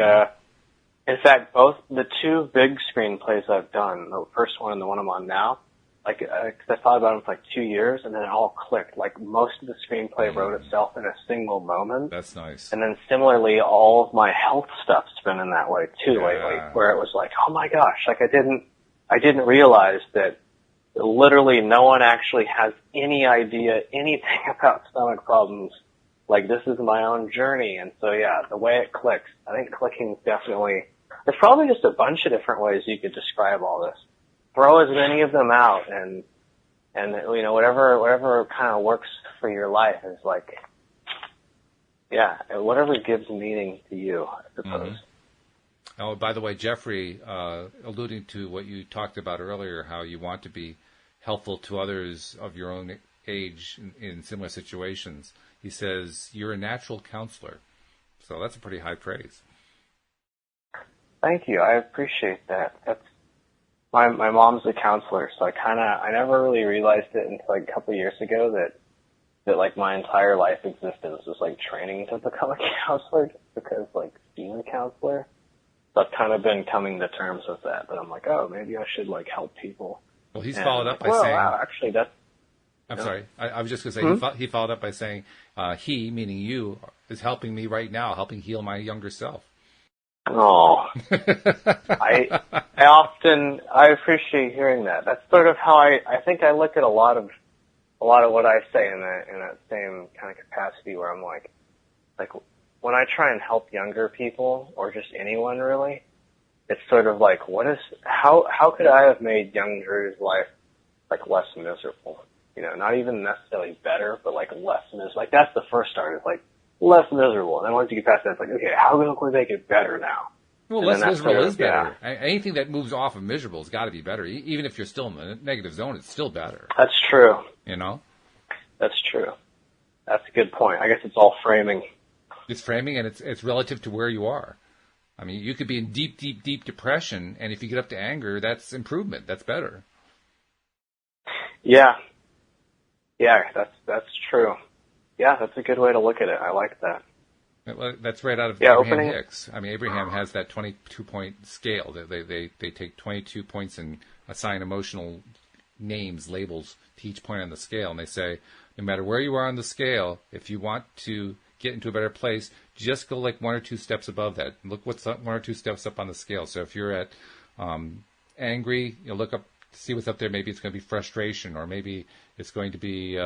in fact, both the two big screenplays I've done, the first one and the one I'm on now, like, 'cause I thought about them for like 2 years, and then it all clicked. Like, most of the screenplay wrote itself in a single moment. That's nice. And then similarly, all of my health stuff's been in that way too lately, where it was like, oh my gosh, like I didn't realize that literally no one actually has any idea anything about stomach problems. Like, this is my own journey. And so, yeah, the way it clicks, I think clicking is definitely, there's probably just a bunch of different ways you could describe all this. Throw as many of them out, and you know, whatever kind of works for your life is like, yeah, whatever gives meaning to you, I suppose. Oh, by the way, Jeffrey, alluding to what you talked about earlier, how you want to be helpful to others of your own age in similar situations, he says you're a natural counselor. So that's a pretty high praise. Thank you. I appreciate that. That's my mom's a counselor, so I never really realized it until like a couple of years ago that like my entire life existence was like training to become a counselor, just because like being a counselor. So I've kind of been coming to terms with that, but I'm like, oh, maybe I should like help people. Well, he's followed up by saying, wow, actually that's. I'm sorry. I was just going to say, he followed up by saying, he, meaning you, is helping me right now, helping heal my younger self. Oh, I appreciate hearing that. That's sort of how I think I look at a lot of what I say in that same kind of capacity, where I'm like when I try and help younger people or just anyone really, it's sort of like, how could I have made young Drew's life like less miserable? You know, not even necessarily better, but like less miserable. Like, that's the first start, is like less miserable. And then once you get past that, it's like, okay, how can we make it better now? Well, less miserable is better. Yeah. Anything that moves off of miserable has got to be better. Even if you're still in the negative zone, it's still better. That's true. You know? That's true. That's a good point. I guess it's all framing. It's framing, and it's relative to where you are. I mean, you could be in deep, deep, deep depression, and if you get up to anger, that's improvement. That's better. Yeah. Yeah, that's true. Yeah, that's a good way to look at it. I like that. That's right out of Abraham Hicks. I mean, Abraham has that 22-point scale. They take 22 points and assign emotional names, labels to each point on the scale, and they say, no matter where you are on the scale, if you want to get into a better place, just go like one or two steps above that. Look what's up, one or two steps up on the scale. So if you're at angry, look up, see what's up there. Maybe it's going to be frustration, or maybe it's going to be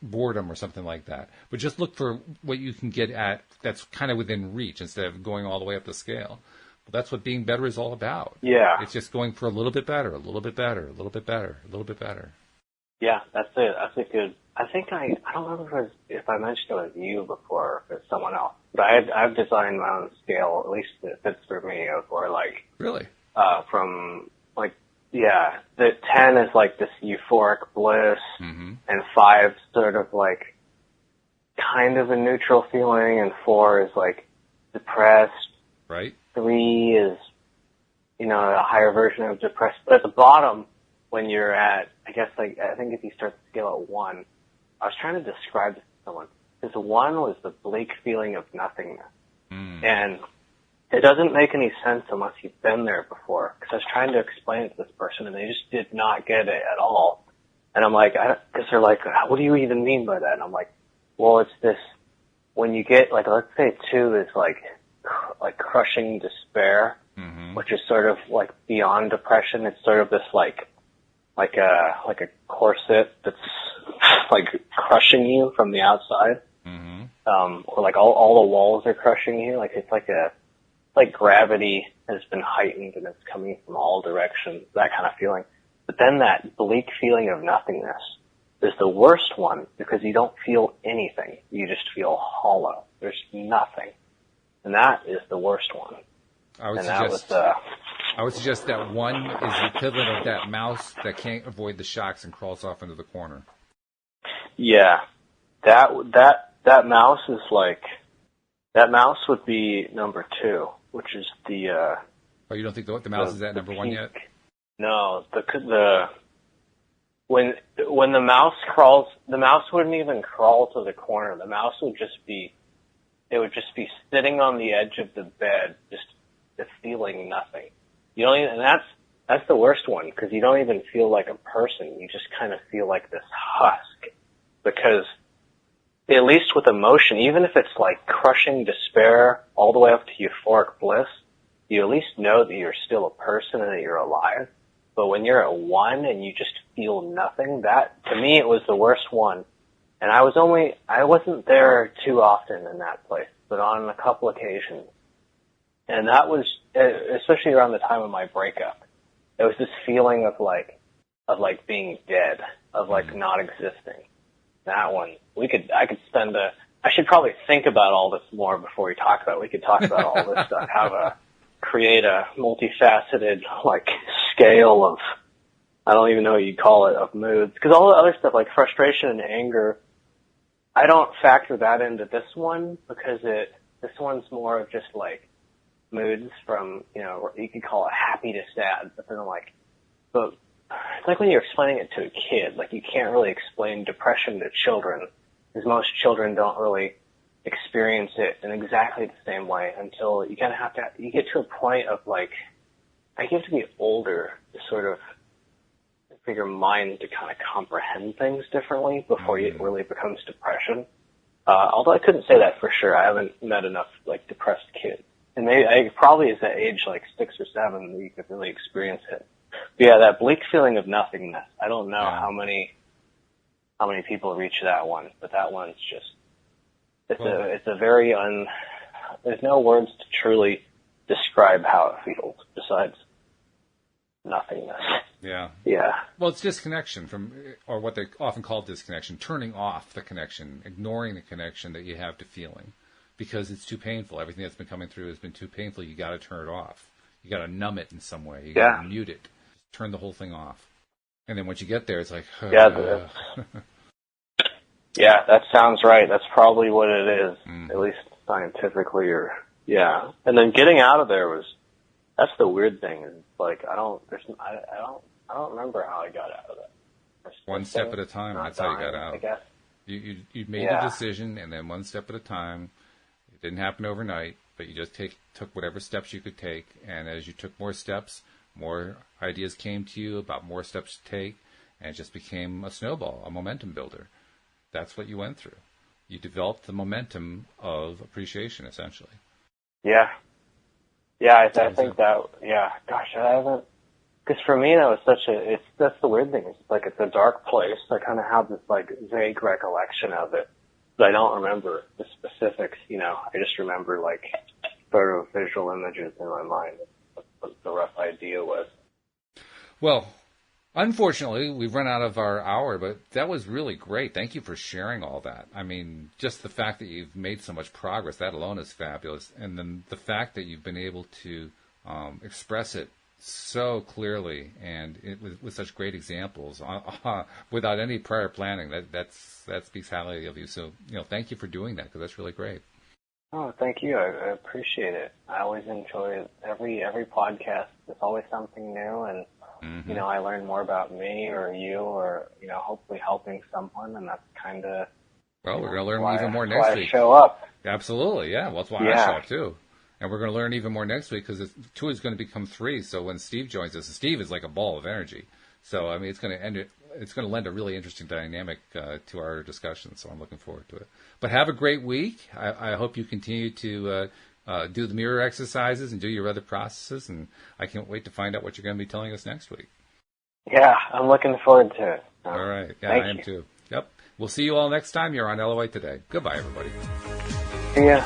boredom or something like that. But just look for what you can get at that's kind of within reach, instead of going all the way up the scale. Well, that's what being better is all about. Yeah. It's just going for a little bit better, a little bit better, a little bit better, a little bit better. Yeah, that's it. That's a good. I think I don't remember if I mentioned it with you before or if it's someone else. But I've designed my own scale, at least it fits for me, of where like really from like. Yeah, the 10 is like this euphoric bliss, and 5 sort of like kind of a neutral feeling, and 4 is like depressed. Right. 3 is, a higher version of depressed. But at the bottom, when you're at, I think if you start the scale at 1, I was trying to describe this to someone, because 1 was the bleak feeling of nothingness. And it doesn't make any sense unless you've been there before. Because I was trying to explain it to this person, and they just did not get it at all. And I'm like, because they're like, what do you even mean by that? And I'm like, well, it's this, when you get, like, let's say 2 is like crushing despair, which is sort of like beyond depression. It's sort of this like a corset that's like crushing you from the outside. Or like all the walls are crushing you. Like it's like gravity has been heightened and it's coming from all directions, that kind of feeling. But then that bleak feeling of nothingness is the worst one because you don't feel anything. You just feel hollow. There's nothing. And that is the worst one. I would suggest that one is the equivalent of that mouse that can't avoid the shocks and crawls off into the corner. Yeah. That mouse is like, that mouse would be number 2, which is the, oh, you don't think the mouse is at number 1 yet? No, when the mouse crawls, the mouse wouldn't even crawl to the corner. The mouse would just be sitting on the edge of the bed, just feeling nothing. You don't even, and that's the worst one, because you don't even feel like a person. You just kind of feel like this husk. Because at least with emotion, even if it's like crushing despair all the way up to euphoric bliss, you at least know that you're still a person and that you're alive. But when you're at 1 and you just feel nothing, that, to me, it was the worst one. And I wasn't there too often in that place, but on a couple occasions. And that was, especially around the time of my breakup, it was this feeling of being dead, of like not existing. That one, I should probably think about all this more before we talk about it. We could talk about all this stuff, create a multifaceted, like, scale of, I don't even know what you'd call it, of moods. Because all the other stuff, like frustration and anger, I don't factor that into this one, because this one's more of just, like, moods from, you could call it happy to sad, but then but it's like when you're explaining it to a kid, like you can't really explain depression to children, because most children don't really experience it in exactly the same way until you kind of you get to a point of like, I have to be older to sort of, for your mind to kind of comprehend things differently before it really becomes depression. Although I couldn't say that for sure. I haven't met enough like depressed kids. And maybe probably is at age like 6 or 7 that you could really experience it. But yeah, that bleak feeling of nothingness. I don't know how many people reach that one, but that one's just, it's a very there's no words to truly describe how it feels besides nothingness. Yeah. Yeah. Well, it's disconnection from, or what they often call disconnection, turning off the connection, ignoring the connection that you have to feeling, because it's too painful. Everything that's been coming through has been too painful. You got to turn it off. You got to numb it in some way. You got to mute it. Turn the whole thing off. And then once you get there, it's like, yeah, that sounds right. That's probably what it is, at least scientifically, And then getting out of there that's the weird thing. Is like I don't remember how I got out of that. One step at a time. That's how you got out. I guess. You made the decision, and then one step at a time. It didn't happen overnight, but you just took whatever steps you could take, and as you took more steps, more ideas came to you about more steps to take, and it just became a snowball, a momentum builder. That's what you went through. You developed the momentum of appreciation, essentially. Yeah. Yeah, I think that, gosh, I haven't, because for me that was that's the weird thing. It's like, it's a dark place. I kind of have this like vague recollection of it, but I don't remember the specifics, I just remember like sort of visual images in my mind of what the rough idea was. Well, unfortunately, we've run out of our hour, but that was really great. Thank you for sharing all that. I mean, just the fact that you've made so much progress, that alone is fabulous. And then the fact that you've been able to express it so clearly and with such great examples without any prior planning, that speaks highly of you. So, thank you for doing that, because that's really great. Oh, thank you. I appreciate it. I always enjoy it. Every podcast. There's always something new, and I learn more about me or you or, hopefully helping someone, and that's kind of Well, we're going to learn even more That's next why week. I show up. Absolutely, yeah. Well, that's why I show up too. And we're going to learn even more next week because 2 is going to become 3. So when Steve joins us, Steve is like a ball of energy. So I mean, it's going to lend a really interesting dynamic to our discussion. So I'm looking forward to it. But have a great week. I hope you continue to do the mirror exercises and do your other processes. And I can't wait to find out what you're going to be telling us next week. Yeah, I'm looking forward to it. All right. Yeah, I am too. Yep. We'll see you all next time. You're on LOA Today. Goodbye, everybody. See ya.